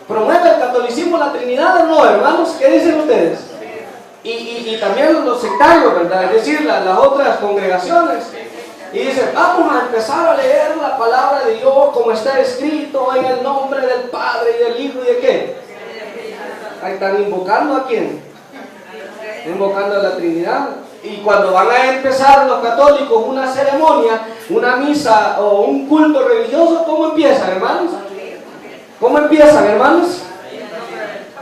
¿Promueve el catolicismo la Trinidad o no, hermanos? ¿Qué dicen ustedes? Y también los sectarios, ¿verdad? Es decir, las otras congregaciones. Y dicen, vamos a empezar a leer la palabra de Dios como está escrito en el nombre del Padre y del Hijo y de ¿qué? Ahí están invocando ¿a quién? Invocando a la Trinidad. Y cuando van a empezar los católicos una ceremonia, una misa o un culto religioso, ¿cómo empiezan, hermanos? ¿Cómo empiezan, hermanos?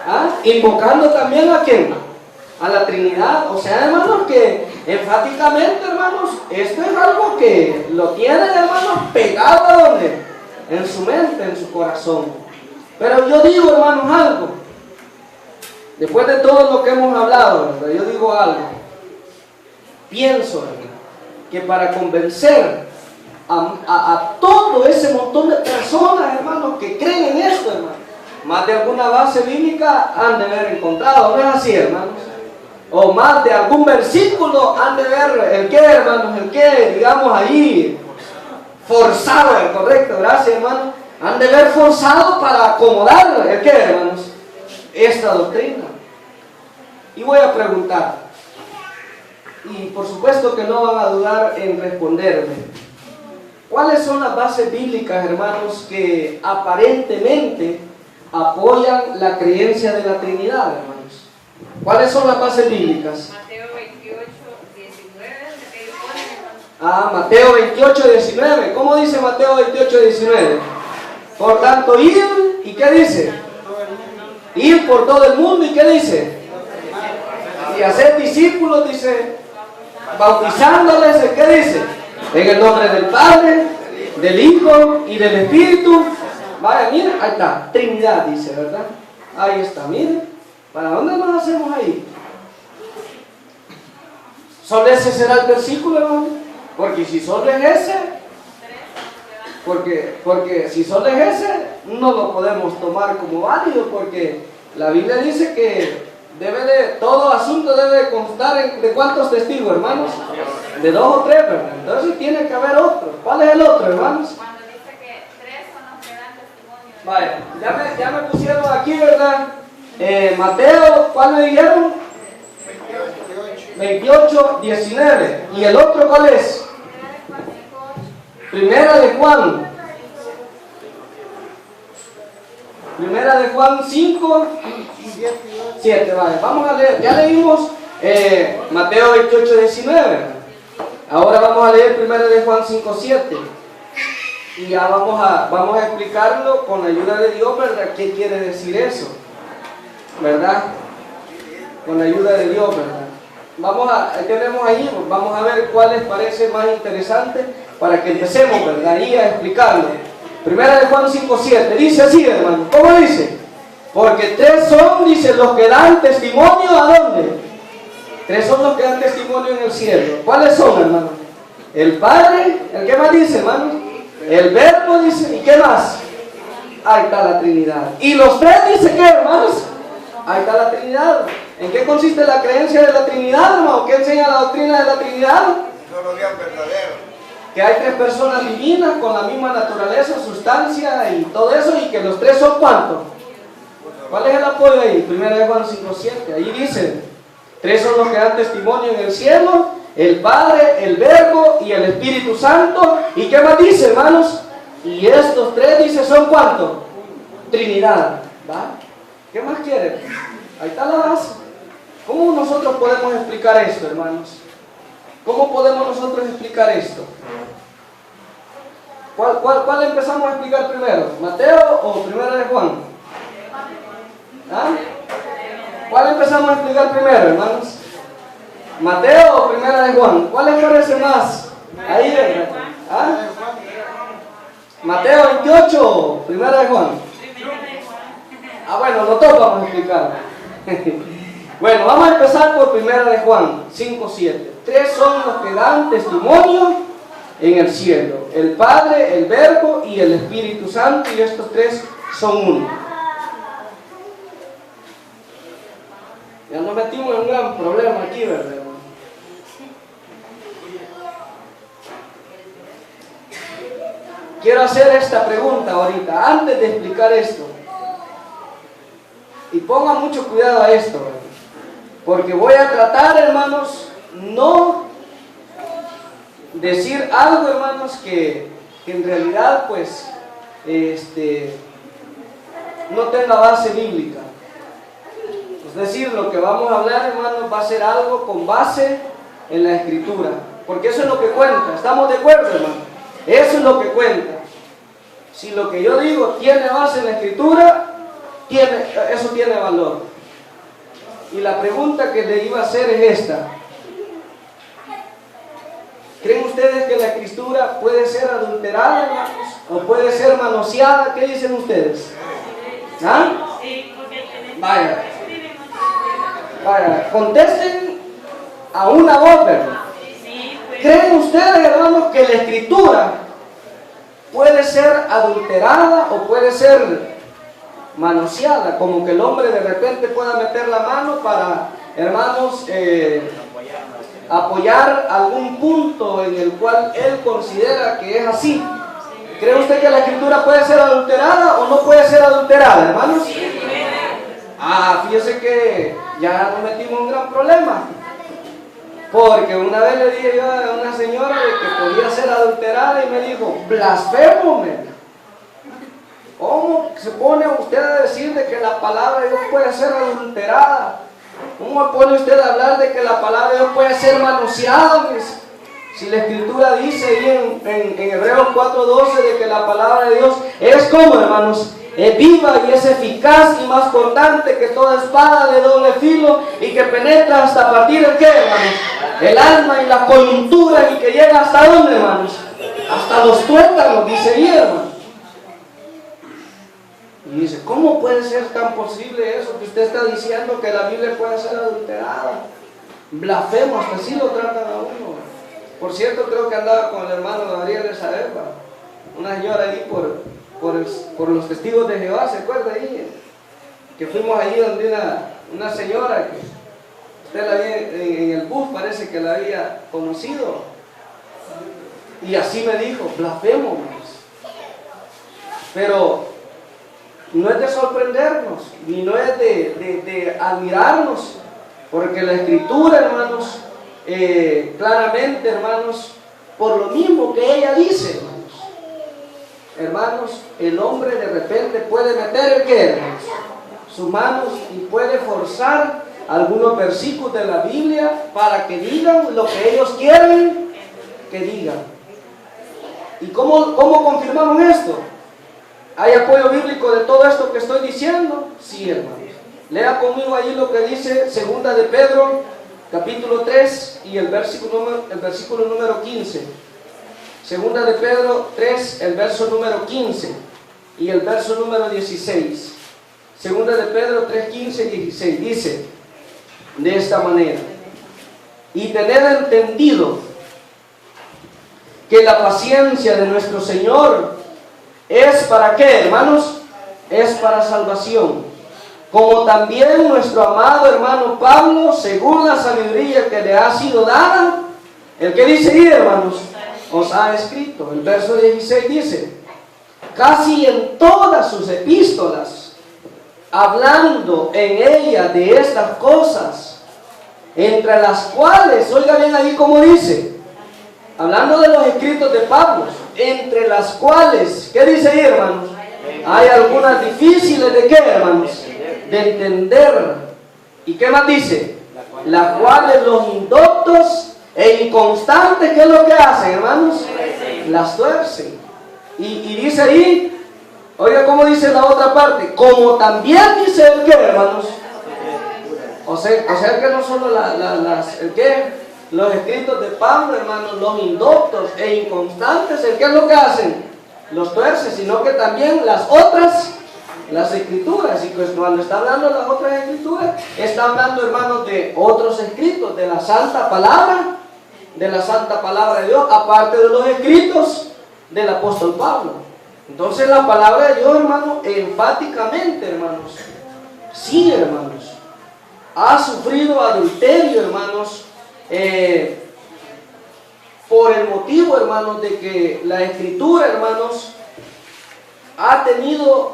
¿Ah? Invocando también ¿a quién? A la Trinidad. O sea, hermanos, que enfáticamente, hermanos, esto es algo que lo tienen, hermanos, pegado ¿a dónde? En su mente, en su corazón. Pero yo digo, hermanos, algo. Después de todo lo que hemos hablado, ¿verdad? Yo digo algo. Pienso, hermano, que para convencer a todo ese montón de personas, hermanos, que creen en esto, hermanos, más de alguna base bíblica han de haber encontrado, ¿no es así, hermanos? O más de algún versículo han de ver el que, hermanos, el que, digamos, ahí forzado, correcto, gracias, hermanos, han de ver forzado para acomodar el que, hermanos, esta doctrina. Y voy a preguntar, y por supuesto que no van a dudar en responderme, ¿cuáles son las bases bíblicas, hermanos, que aparentemente apoyan la creencia de la Trinidad, hermanos? ¿Cuáles son las bases bíblicas? Mateo 28, 19. Mateo 28, 19. ¿Cómo dice Mateo 28, 19? Por tanto, id, ¿y qué dice? Ir por todo el mundo, ¿y qué dice? Y hacer discípulos, dice, bautizándoles, ¿qué dice? En el nombre del Padre, del Hijo y del Espíritu. Vaya, miren, ahí está, Trinidad dice, ¿verdad? Ahí está, miren. ¿Para dónde nos hacemos ahí? ¿Solo ese será el versículo, hermano? Porque si solo es ese, porque si solo es ese, no lo podemos tomar como válido, porque la Biblia dice que todo asunto debe constar de ¿cuántos testigos, hermanos? De 2 o 3, ¿verdad? Entonces tiene que haber otro. ¿Cuál es el otro, hermanos? Cuando dice que 3 son los que dan testimonio. Vaya, ya me pusieron aquí, ¿verdad? Mateo, ¿cuál me dijeron? 28, 19. ¿Y el otro cuál es? Primera de Juan. Primera de Juan 5, 7, vale. Vamos a leer, ya leímos Mateo 28, 19. Ahora vamos a leer Primera de Juan 5, 7. Y ya vamos a explicarlo con la ayuda de Dios, ¿verdad? ¿Qué quiere decir eso? ¿Verdad? Con la ayuda de Dios, ¿verdad? Tenemos ahí, vamos a ver cuál les parece más interesante para que empecemos, ¿verdad? Ahí a explicarlo. Primera de Juan 5, 7, dice así, hermano. ¿Cómo dice? Porque 3 son, dice, los que dan testimonio, ¿a dónde? 3 son los que dan testimonio en el cielo. ¿Cuáles son, hermano? El Padre, ¿el qué más dice, hermano? El Verbo, dice, ¿y qué más? Ahí está la Trinidad. Y los 3 dice, ¿qué, hermanos? Ahí está la Trinidad. ¿En qué consiste la creencia de la Trinidad, hermano? ¿Qué enseña la doctrina de la Trinidad? Solo Dios verdadero. Que hay 3 personas divinas con la misma naturaleza, sustancia y todo eso, y que los 3 son ¿cuántos? ¿Cuál es el apoyo ahí? Primera de Juan 5:7. Ahí dice, 3 son los que dan testimonio en el cielo, el Padre, el Verbo y el Espíritu Santo. ¿Y qué más dice, hermanos? Y estos 3, dice, ¿son cuántos? Trinidad. ¿Va? ¿Qué más quieren? Ahí está la base. ¿Cómo nosotros podemos explicar esto, hermanos? ¿Cómo podemos nosotros explicar esto? ¿Cuál empezamos a explicar primero? ¿Mateo o Primera de Juan? ¿Ah? ¿Cuál empezamos a explicar primero, hermanos? ¿Mateo o Primera de Juan? ¿Cuál les parece más? Ahí, ¿verdad? ¿Ah? ¿Mateo 28 o Primera de Juan? Bueno, los dos vamos a explicar. Bueno, vamos a empezar por Primera de Juan 5:7. 3 son los que dan testimonio en el cielo: el Padre, el Verbo y el Espíritu Santo, y estos 3 son uno. Ya nos metimos en un gran problema aquí, ¿verdad? Quiero hacer esta pregunta ahorita, antes de explicar esto. Y pongan mucho cuidado a esto, hermanos, porque voy a tratar, hermanos, no decir algo, hermanos, que en realidad, pues, no tenga base bíblica. Es decir, lo que vamos a hablar, hermanos, va a ser algo con base en la Escritura, porque eso es lo que cuenta. ¿Estamos de acuerdo, hermanos? Eso es lo que cuenta. Si lo que yo digo tiene base en la Escritura, eso tiene valor. Y la pregunta que le iba a hacer es esta: ¿creen ustedes que la Escritura puede ser adulterada, hermanos? ¿O puede ser manoseada? ¿Qué dicen ustedes? ¿Ah? Vaya, contesten a una voz, ¿verdad? ¿Creen ustedes, hermanos, que la Escritura puede ser adulterada o puede ser manoseada? Como que el hombre de repente pueda meter la mano para, hermanos, apoyar algún punto en el cual él considera que es así. ¿Cree usted que la Escritura puede ser adulterada o no puede ser adulterada, hermanos? Fíjese que ya nos metimos en un gran problema, porque una vez le dije yo a una señora de que podía ser adulterada y me dijo: blasfemo, ¿cómo se pone usted a decir de que la palabra de Dios puede ser adulterada? ¿Cómo pone usted a hablar de que la palabra de Dios puede ser manoseada? Si la Escritura dice ahí en Hebreos 4:12 de que la palabra de Dios es como, hermanos, es viva y es eficaz y más cortante que toda espada de doble filo, y que penetra hasta partir el ¿qué, hermanos? El alma y la coyuntura, y que llega hasta ¿dónde, hermanos? Hasta los tuétanos, dice ahí, hermanos. Y dice: ¿cómo puede ser tan posible eso que usted está diciendo, que la Biblia puede ser adulterada? Blasfemo, hasta así lo tratan a uno. Por cierto, creo que andaba con el hermano Gabriel de Saeva, una señora ahí por los testigos de Jehová, ¿se acuerda ahí? Que fuimos allí donde una señora que usted la vi en el bus, parece que la había conocido. Y así me dijo: blasfemo. Pero no es de sorprendernos, ni no es de admirarnos, porque la Escritura, hermanos, claramente, hermanos, por lo mismo que ella dice, hermanos, el hombre de repente puede meter el ¿qué, hermanos? Sus manos, y puede forzar algunos versículos de la Biblia para que digan lo que ellos quieren que digan. ¿Y cómo confirmamos esto? ¿Hay apoyo bíblico de todo esto que estoy diciendo? Sí, hermanos. Lea conmigo allí lo que dice Segunda de Pedro, capítulo 3 y el versículo número 15. Segunda de Pedro 3, el verso número 15 y el verso número 16. Segunda de Pedro 3, 15 y 16 dice de esta manera: y tened entendido que la paciencia de nuestro Señor es ¿para qué, hermanos? Es para salvación, como también nuestro amado hermano Pablo, según la sabiduría que le ha sido dada, el que dice ahí, hermanos, os ha escrito. El verso 16 dice: casi en todas sus epístolas, hablando en ella de estas cosas, entre las cuales, oiga bien ahí como dice, hablando de los escritos de Pablo, entre las cuales, ¿qué dice ahí, hermanos? Hay algunas difíciles de ¿qué, hermanos? De entender. ¿Y qué más dice? Las cuales los indoctos e inconstantes, ¿qué es lo que hacen, hermanos? Las tuercen. Y dice ahí, oiga cómo dice la otra parte, como también dice el ¿qué, hermanos? O sea que no solo el ¿qué? Los escritos de Pablo, hermanos, los indoctos e inconstantes, ¿qué es lo que hacen? Los tuercen, sino que también las otras, las escrituras. Y pues cuando está hablando de las otras escrituras, está hablando, hermanos, de otros escritos, de la santa palabra, de Dios, aparte de los escritos del apóstol Pablo. Entonces la palabra de Dios, hermanos, enfáticamente, hermanos, sí, hermanos, ha sufrido adulterio, hermanos, por el motivo, hermanos, de que la Escritura, hermanos, ha tenido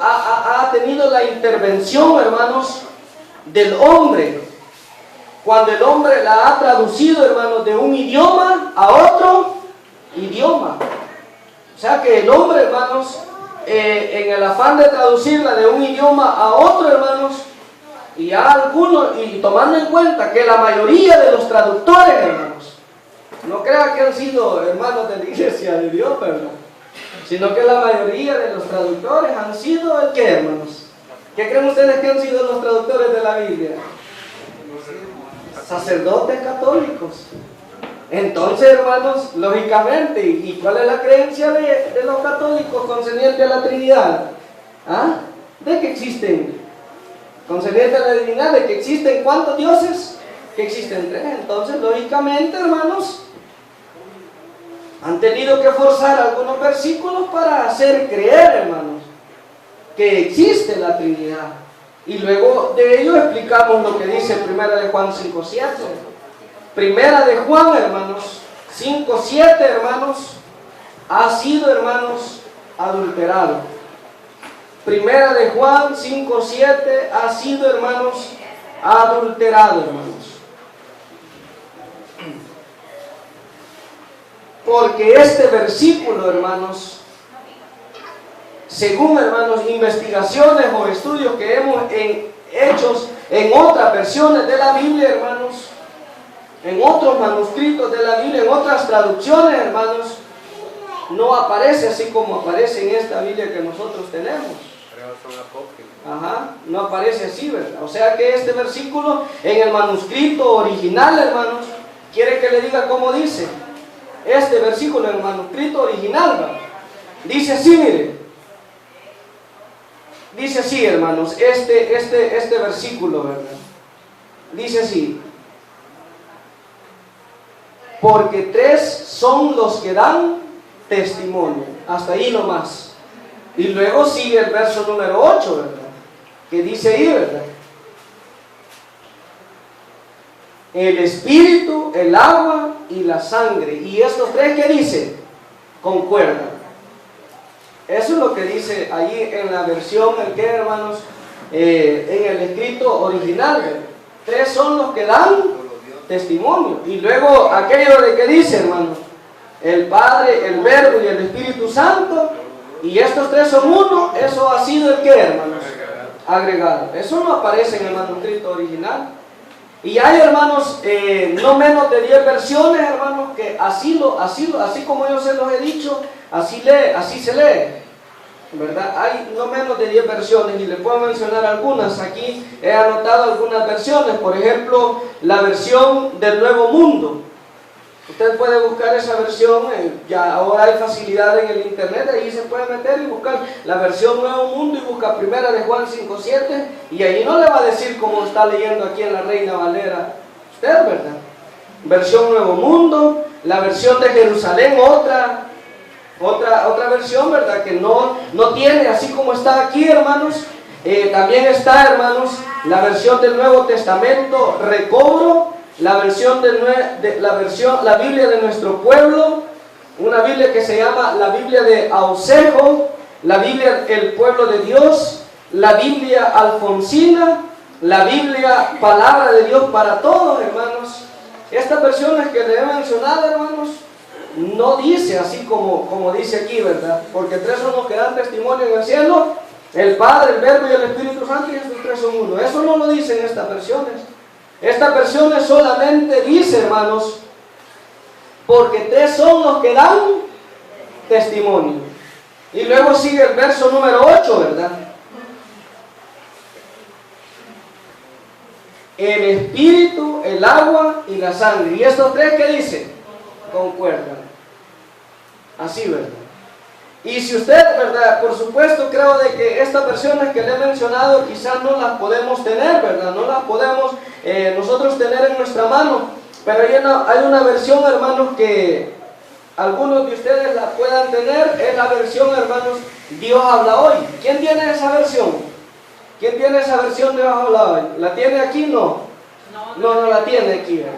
la intervención, hermanos, del hombre. Cuando el hombre la ha traducido, hermanos, de un idioma a otro idioma. O sea que el hombre, hermanos, en el afán de traducirla de un idioma a otro, hermanos, y a algunos, y tomando en cuenta que la mayoría de los traductores, hermanos, no crean que han sido hermanos de la iglesia de Dios, ¿verdad? Sino que la mayoría de los traductores han sido ¿el qué, hermanos? ¿Qué creen ustedes que han sido los traductores de la Biblia? Sacerdotes católicos. Entonces, hermanos, lógicamente, ¿y cuál es la creencia de los católicos concerniente a la Trinidad? ¿Ah? De que existen, concerniente a la divinidad, de que existen ¿cuántos dioses? Que existen 3. Entonces, lógicamente, hermanos, han tenido que forzar algunos versículos para hacer creer, hermanos, que existe la Trinidad. Y luego de ello explicamos lo que dice 1 de Juan 5:7. Primera de Juan, hermanos, 5:7, hermanos, ha sido, hermanos, adulterado. Primera de Juan 5:7 ha sido, hermanos, adulterado, hermanos. Porque este versículo, hermanos, según, hermanos, investigaciones o estudios que hemos hecho en otras versiones de la Biblia, hermanos, en otros manuscritos de la Biblia, en otras traducciones, hermanos, no aparece así como aparece en esta Biblia que nosotros tenemos. Ajá, no aparece así, ¿verdad? O sea que este versículo en el manuscrito original, hermanos, quiere que le diga cómo dice. Este versículo en el manuscrito original, ¿verdad? Dice así, mire. Dice así, hermanos, este versículo, ¿verdad? Dice así. Porque 3 son los que dan testimonio. Hasta ahí nomás. Y luego sigue el verso número 8, ¿verdad? Que dice ahí, ¿verdad? El espíritu, el agua y la sangre. Y estos 3 que dicen, concuerdan. Eso es lo que dice allí en la versión, ¿el qué, hermanos? En el escrito original, ¿verdad? 3 son los que dan testimonio. Y luego aquello de que dice, hermanos, el Padre, el Verbo y el Espíritu Santo, y estos 3 son uno. Eso ha sido el qué, hermanos, agregado. Eso no aparece en el manuscrito original. Y hay, hermanos, no menos de 10 versiones, hermanos, que así como yo se los he dicho, así se lee, ¿verdad? Hay no menos de 10 versiones y les puedo mencionar algunas. Aquí he anotado algunas versiones. Por ejemplo, la versión del Nuevo Mundo. Usted puede buscar esa versión, ya ahora hay facilidad en el internet, ahí se puede meter y buscar la versión Nuevo Mundo y busca 1 de Juan 5:7 y ahí no le va a decir como está leyendo aquí en la Reina Valera usted, ¿verdad? Versión Nuevo Mundo, la versión de Jerusalén, otra versión, ¿verdad? Que no tiene así como está aquí, hermanos. También está, hermanos, la versión del Nuevo Testamento, recobro. La Biblia de nuestro pueblo, una Biblia que se llama la Biblia de Ausejo, la Biblia El Pueblo de Dios, la Biblia Alfonsina, la Biblia Palabra de Dios para Todos, hermanos. Estas versiones que les he mencionado, hermanos, no dice así como dice aquí, ¿verdad? Porque 3 son los que dan testimonio en el cielo, el Padre, el Verbo y el Espíritu Santo, y estos 3 son uno. Eso no lo dicen estas versiones. Estas versiones solamente dice, hermanos, porque 3 son los que dan testimonio. Y luego sigue el verso número 8, ¿verdad? El espíritu, el agua y la sangre. ¿Y estos 3 qué dicen? Concuerdan. Así, ¿verdad? Y si usted, ¿verdad? Por supuesto, creo de que estas versiones que le he mencionado quizás no las podemos tener, ¿verdad? No las podemos nosotros tener en nuestra mano. Pero hay una versión, hermanos, que algunos de ustedes la puedan tener. Es la versión, hermanos, Dios habla hoy. ¿Quién tiene esa versión? ¿Quién tiene esa versión de Dios habla hoy? ¿La tiene aquí? No la tiene aquí, ¿verdad?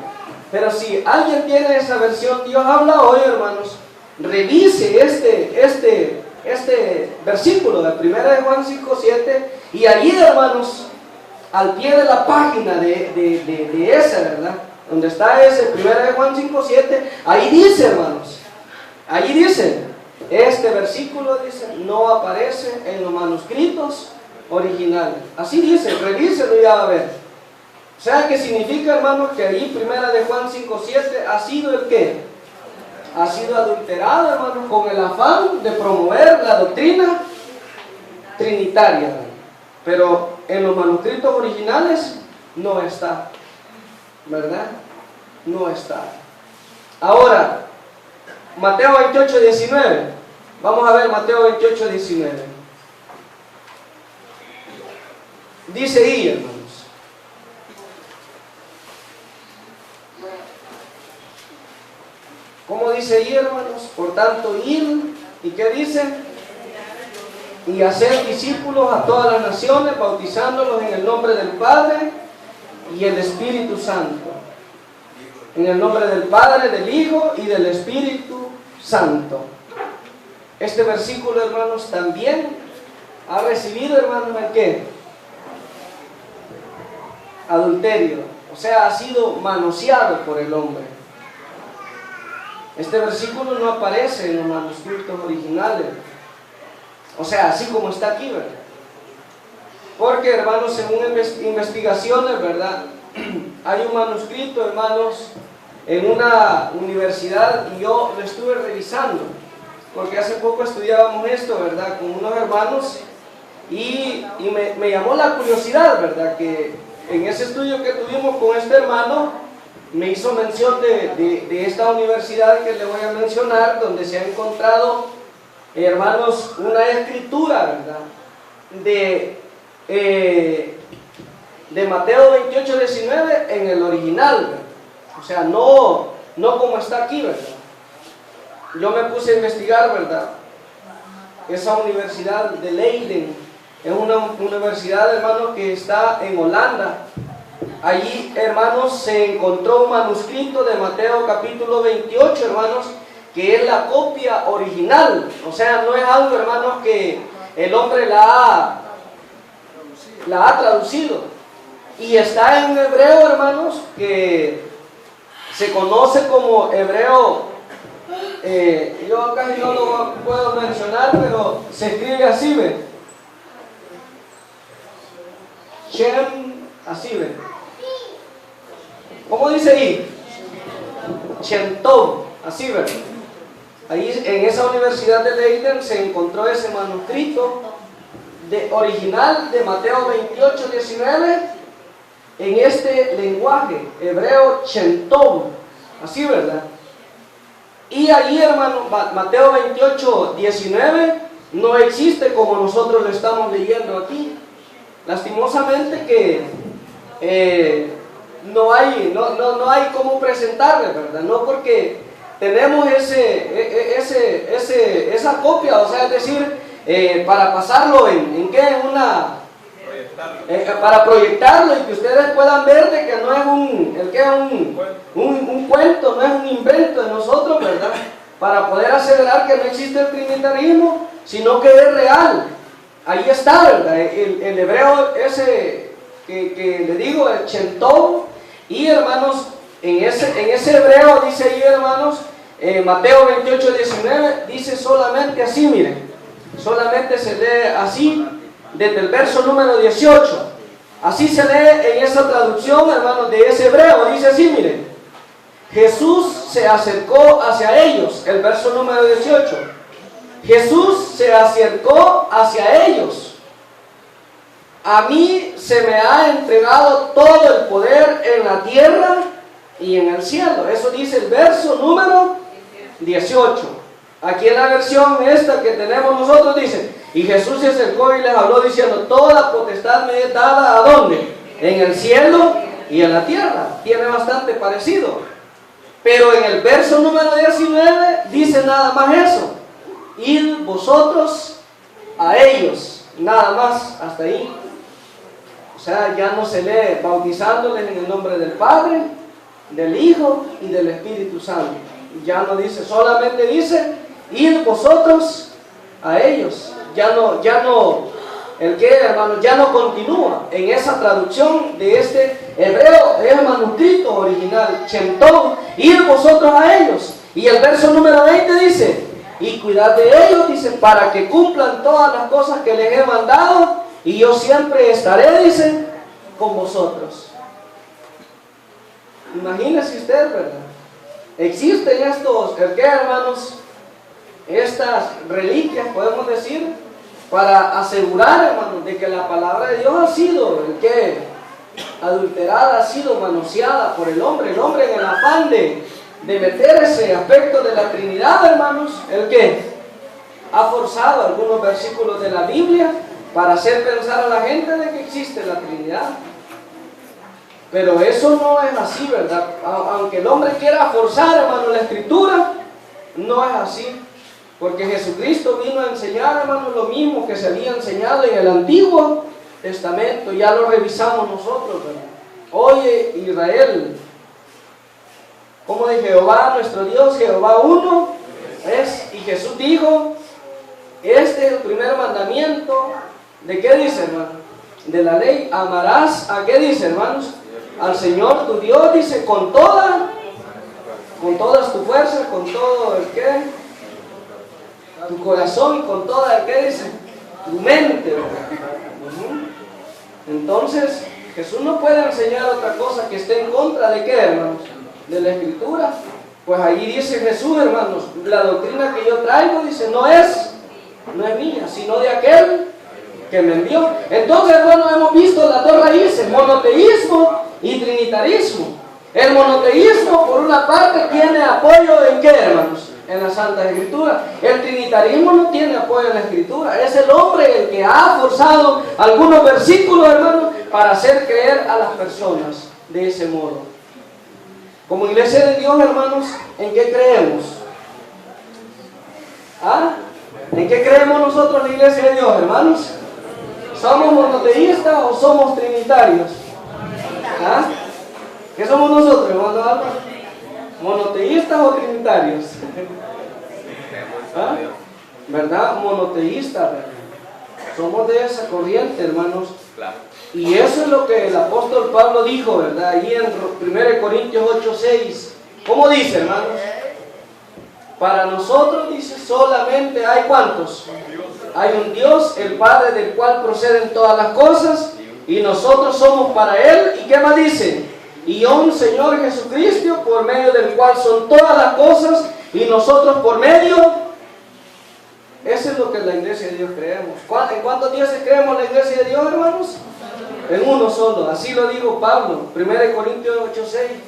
Pero si alguien tiene esa versión Dios habla hoy, hermanos, revise este versículo de 1 de Juan 5:7, y allí, hermanos, al pie de la página de esa, ¿verdad? Donde está ese 1 de Juan 5:7, ahí dice, hermanos, allí dice, este versículo dice, no aparece en los manuscritos originales. Así dice, revíselo y ya va a ver. O sea, que significa, hermanos, que allí 1 de Juan 5:7 ha sido el ¿qué? Ha sido adulterado, hermanos, con el afán de promover la doctrina trinitaria. Pero en los manuscritos originales no está, ¿verdad? No está. Ahora, Mateo 28:19. Vamos a ver Mateo 28:19. Dice ahí, hermanos. ¿Cómo dice ahí, hermanos? Por tanto, id, ¿y qué dice? Y hacer discípulos a todas las naciones, bautizándolos en el nombre del Padre y el Espíritu Santo. En el nombre del Padre, del Hijo y del Espíritu Santo. Este versículo, hermanos, también ha recibido, hermanos, ¿el qué? Adulterio. O sea, ha sido manoseado por el hombre. Este versículo no aparece en los manuscritos originales. O sea, así como está aquí, ¿verdad? Porque, hermanos, según investigaciones, ¿verdad? Hay un manuscrito, hermanos, en una universidad, y yo lo estuve revisando, porque hace poco estudiábamos esto, ¿verdad? Con unos hermanos, y me llamó la curiosidad, ¿verdad? Que en ese estudio que tuvimos con este hermano, me hizo mención de esta universidad que le voy a mencionar, donde se ha encontrado, hermanos, una escritura, ¿verdad? De Mateo 28:19 en el original, ¿verdad? O sea, no como está aquí, ¿verdad? Yo me puse a investigar, ¿verdad? Esa universidad de Leiden es una universidad, hermanos, que está en Holanda. Allí, hermanos, se encontró un manuscrito de Mateo capítulo 28, hermanos, que es la copia original. O sea, no es algo, hermanos, que el hombre la ha traducido. Y está en hebreo, hermanos, que se conoce como hebreo. Yo casi no lo puedo mencionar, pero se escribe así, ¿ve? Shem, así, ¿ve? ¿Cómo dice ahí? Shem Tov, así, ¿verdad? Ahí en esa universidad de Leiden se encontró ese manuscrito original de Mateo 28:19 en este lenguaje hebreo Shem Tov, así, ¿verdad? Y ahí, hermano, Mateo 28:19 no existe como nosotros lo estamos leyendo aquí. Lastimosamente que no hay cómo presentarle, ¿verdad? No, porque tenemos esa copia, o sea, es decir, para pasarlo en qué, en una, para proyectarlo y que ustedes puedan ver de que no es un cuento, no es un invento de nosotros, ¿verdad? Para poder aseverar que no existe el trinitarismo, sino que es real. Ahí está, ¿verdad? El hebreo ese que le digo, el Shem Tov. Y, hermanos, en ese hebreo dice ahí, hermanos, Mateo 28:19 dice solamente así, miren, solamente se lee así desde el verso número 18. Así se lee en esa traducción, hermanos, de ese hebreo. Dice así, miren: Jesús se acercó hacia ellos, el verso número 18. Jesús se acercó hacia ellos. A mí se me ha entregado todo el poder en la tierra y en el cielo. Eso dice el verso número 18. Aquí en la versión esta que tenemos nosotros dice: y Jesús se acercó y les habló diciendo: toda potestad me es dada, ¿a dónde? En el cielo y en la tierra. Tiene bastante parecido. Pero en el verso número 19 dice nada más eso: id vosotros a ellos. Nada más, hasta ahí. O sea, ya no se lee bautizándoles en el nombre del Padre, del Hijo y del Espíritu Santo. Ya no dice, solamente dice: id vosotros a ellos. El que, hermanos, ya no continúa en esa traducción de este hebreo, es el manuscrito original, Shem Tov, ir vosotros a ellos. Y el verso número 20 dice, y cuidad de ellos, dice, para que cumplan todas las cosas que les he mandado, y yo siempre estaré, dice, con vosotros. Imagínese usted, ¿verdad? Existen estos, ¿qué, hermanos? Estas reliquias, podemos decir, para asegurar, hermanos, de que la palabra de Dios ha sido, adulterada, ha sido manoseada por el hombre en el afán de meter ese aspecto de la Trinidad, hermanos, ha forzado algunos versículos de la Biblia para hacer pensar a la gente de que existe la Trinidad. Pero eso no es así, ¿verdad? Aunque el hombre quiera forzar, hermano, la Escritura, no es así. Porque Jesucristo vino a enseñar, hermano, lo mismo que se había enseñado en el Antiguo Testamento. Ya lo revisamos nosotros, ¿verdad? Oye, Israel, como de Jehová nuestro Dios, Jehová uno es. Y Jesús dijo, este es el primer mandamiento. ¿De qué dice, hermano? De la ley. Amarás, ¿a qué dice, hermanos? Al Señor tu Dios, dice, con todas tus fuerzas, con todo tu corazón, con toda, dice? Tu mente, ¿verdad? Entonces, Jesús no puede enseñar otra cosa que esté en contra de qué, hermanos, de la Escritura. Pues allí dice Jesús, hermanos, la doctrina que yo traigo, dice, no es mía, sino de aquel que me envió. Entonces, hermanos, hemos visto las dos raíces, monoteísmo y trinitarismo. El monoteísmo, por una parte, tiene apoyo en qué, hermanos, en la Santa Escritura. El trinitarismo no tiene apoyo en la Escritura. Es el hombre el que ha forzado algunos versículos, hermanos, para hacer creer a las personas de ese modo. Como iglesia de Dios, hermanos, ¿en qué creemos? ¿Ah? ¿En qué creemos nosotros la iglesia de Dios, hermanos? ¿Somos monoteístas o somos trinitarios? ¿Ah? ¿Qué somos nosotros, hermano Álvaro? ¿Monoteístas o trinitarios? ¿Ah? ¿Verdad? Monoteístas, ¿verdad? Somos de esa corriente, hermanos. Y eso es lo que el apóstol Pablo dijo, ¿verdad? Ahí en 1 Corintios 8:6. ¿Cómo dice, hermanos? Para nosotros, dice, solamente hay ¿cuántos? Hay un Dios, el Padre, del cual proceden todas las cosas, y nosotros somos para Él. ¿Y qué más dice? Y un Señor Jesucristo, por medio del cual son todas las cosas, y nosotros por medio. Eso es lo que la iglesia de Dios creemos. ¿En cuántos dioses creemos la iglesia de Dios, hermanos? En uno solo. Así lo dijo Pablo, 1 Corintios 8:6.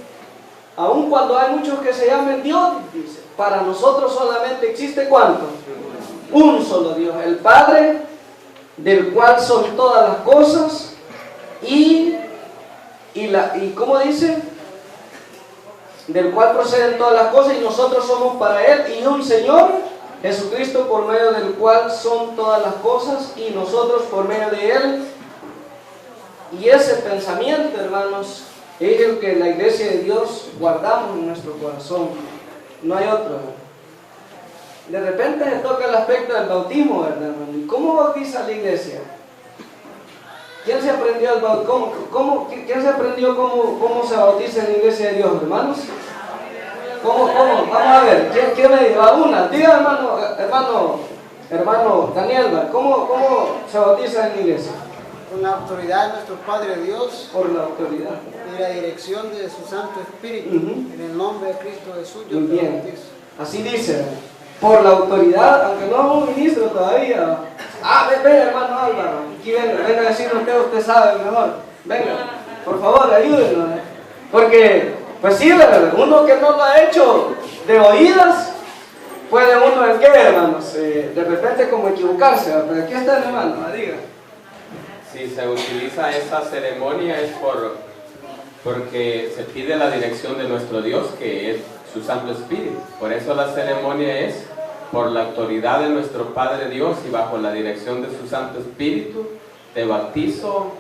Aun cuando hay muchos que se llamen Dios, dice, para nosotros solamente existe ¿cuánto? Un solo Dios, el Padre, del cual son todas las cosas, y ¿cómo dice? Del cual proceden todas las cosas, y nosotros somos para Él, y un Señor, Jesucristo, por medio del cual son todas las cosas, y nosotros por medio de Él. Y ese pensamiento, hermanos, es el que la iglesia de Dios guardamos en nuestro corazón. No hay otro. De repente se toca el aspecto del bautismo, ¿verdad, hermano? ¿Y cómo bautiza la iglesia? ¿Quién se aprendió el bautismo? ¿Quién se aprendió cómo se bautiza en la iglesia de Dios, hermanos? ¿Cómo? Vamos a ver. ¿Quién me dijo? A una. Diga, hermano Daniel, ¿cómo se bautiza en la iglesia? Con la autoridad de nuestro Padre Dios. Por la autoridad. Y la dirección de su Santo Espíritu. En el nombre de Cristo Jesús. Muy bien. Así dice. Por la autoridad, aunque no es un ministro todavía. Ven, hermano Álvaro. Aquí venga a decirnos que usted sabe mejor. Venga, por favor, ayúdenos. Porque, pues sí, ¿verdad? Uno que no lo ha hecho de oídas, puede uno, ¿el qué, hermanos? De repente como equivocarse. Pero aquí está el hermano, diga. Si se utiliza esta ceremonia es porque se pide la dirección de nuestro Dios, que es su Santo Espíritu. Por eso la ceremonia es por la autoridad de nuestro Padre Dios y bajo la dirección de su Santo Espíritu. Te bautizo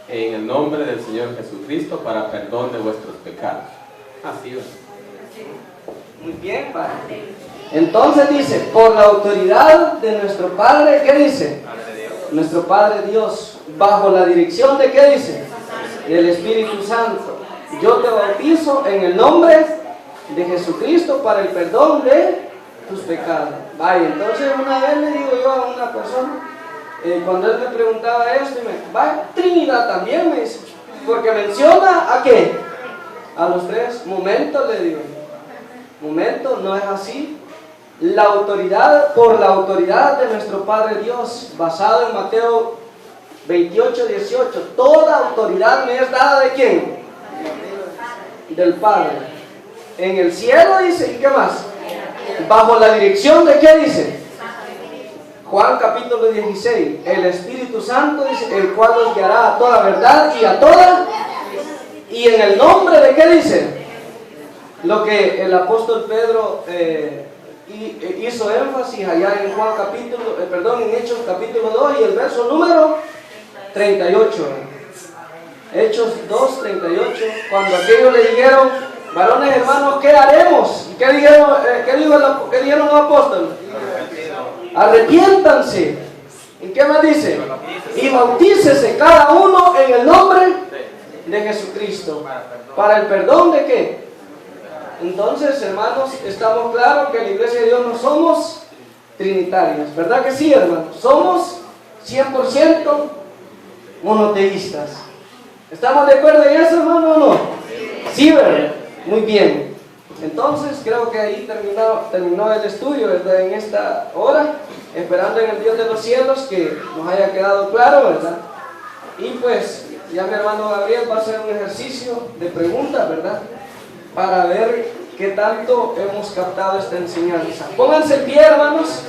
en el nombre del Señor Jesucristo para perdón de vuestros pecados. Así es. Muy bien, Padre. Entonces dice, por la autoridad de nuestro Padre, ¿qué dice? Nuestro Padre Dios, bajo la dirección de, ¿qué dice? Del Espíritu Santo. Yo te bautizo en el nombre de Jesucristo para el perdón de tus pecados. Vaya, entonces una vez le digo yo a una persona, cuando él me preguntaba esto, y me vaya, Trinidad también, me dice, porque menciona ¿a qué? A los tres. Momento, le digo, momento, no es así. La autoridad, por la autoridad de nuestro Padre Dios, basado en Mateo 28, 18, toda autoridad me es dada ¿de quién? Del Padre. En el cielo dice, ¿y qué más? Bajo la dirección de ¿qué dice? Juan capítulo 16, el Espíritu Santo dice, el cual os guiará a toda verdad y a toda, y en el nombre de ¿qué dice? Lo que el apóstol Pedro hizo énfasis allá en Juan capítulo, en Hechos capítulo 2 y el verso número 38. Hechos 2, 38, cuando aquellos le dijeron, varones hermanos, ¿qué haremos? ¿Qué dijeron los apóstoles? Arrepiéntanse. ¿Y qué más dice? Y bautícese cada uno en el nombre de Jesucristo. ¿Para el perdón de qué? Entonces, hermanos, estamos claros que en la iglesia de Dios no somos trinitarios, ¿verdad que sí, hermanos? Somos 100% monoteístas. ¿Estamos de acuerdo en eso, hermano, o no? Sí, ¿verdad? Muy bien. Entonces, creo que ahí terminó el estudio, ¿verdad? En esta hora, esperando en el Dios de los cielos que nos haya quedado claro, ¿verdad? Y pues, ya mi hermano Gabriel va a hacer un ejercicio de preguntas, ¿verdad? Para ver qué tanto hemos captado esta enseñanza. Pónganse en pie, hermanos.